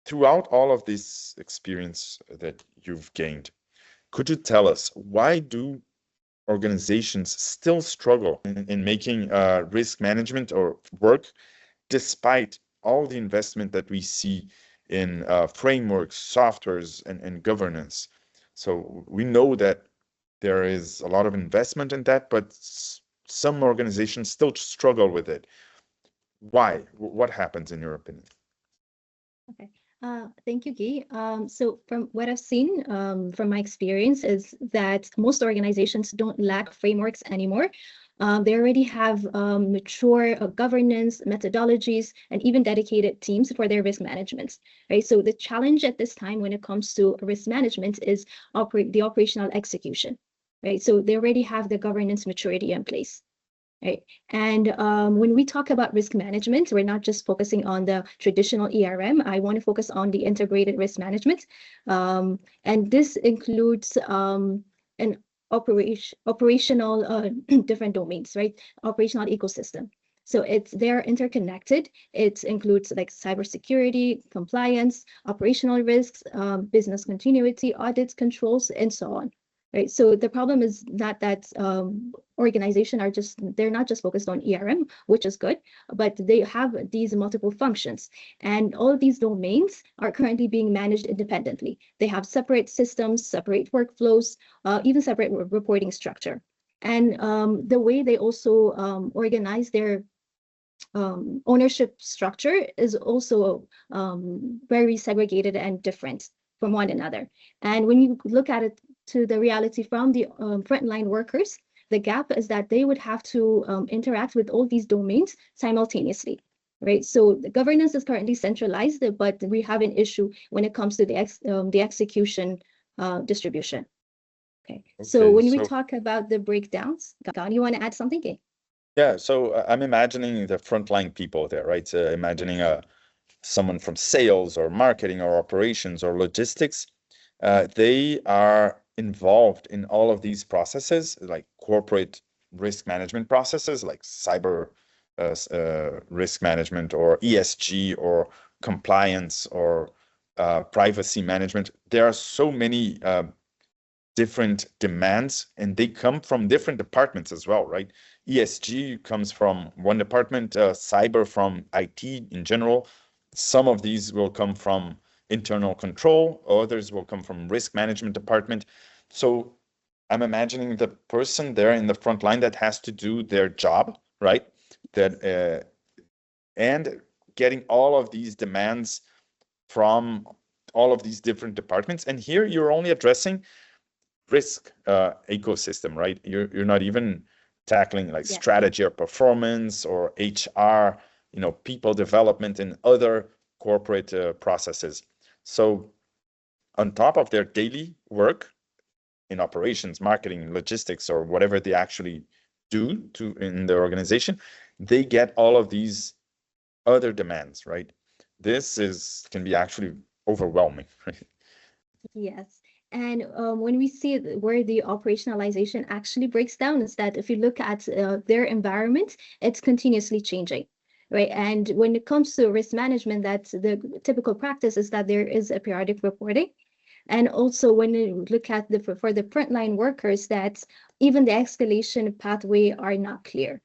throughout all of this experience that you've gained, could you tell us why do organizations still struggle in making risk management or work despite all the investment that we see in frameworks, softwares, and governance? So we know that there is a lot of investment in that, but some organizations still struggle with it. Why? What happens in your opinion? Okay. Thank you, Guy. So from what I've seen from my experience is that most organizations don't lack frameworks anymore. They already have mature governance methodologies and even dedicated teams for their risk management, right? So the challenge at this time when it comes to risk management is the operational execution, right? So they already have the governance maturity in place. Right. And when we talk about risk management, we're not just focusing on the traditional ERM. I want to focus on the integrated risk management. And this includes an operational different domains, right? Operational ecosystem. So they're interconnected. It includes like cybersecurity, compliance, operational risks, business continuity, audits, controls, and so on. Right. So the problem is not that organizations they're not just focused on ERM, which is good, but they have these multiple functions. And all of these domains are currently being managed independently. They have separate systems, separate workflows, even separate reporting structure. And the way they also organize their ownership structure is also very segregated and different from one another. And when you look at it to the reality from the frontline workers, the gap is that they would have to interact with all these domains simultaneously, right? So the governance is currently centralized, but we have an issue when it comes to the execution distribution. Okay, so when we talk about the breakdowns, Don, you want to add something, Kay? Yeah, so I'm imagining the frontline people there, right? Imagining someone from sales or marketing or operations or logistics. They are involved in all of these processes, like corporate risk management processes, like cyber risk management or ESG or compliance or privacy management. There are so many different demands, and they come from different departments as well, right? ESG comes from one department, cyber from IT in general. Some of these will come from internal control, others will come from risk management department. So I'm imagining the person there in the front line that has to do their job, right? That and getting all of these demands from all of these different departments. And here you're only addressing risk ecosystem, right? You're not even tackling like strategy or performance or HR, people development and other corporate processes. So on top of their daily work in operations, marketing, logistics, or whatever they actually do in their organization, they get all of these other demands, right? This can be actually overwhelming, right? Yes. And when we see where the operationalization actually breaks down is that if you look at their environment, it's continuously changing, right? And when it comes to risk management, that's the typical practice is that there is a periodic reporting. And also when you look at for the frontline workers, that even the escalation pathway are not clear,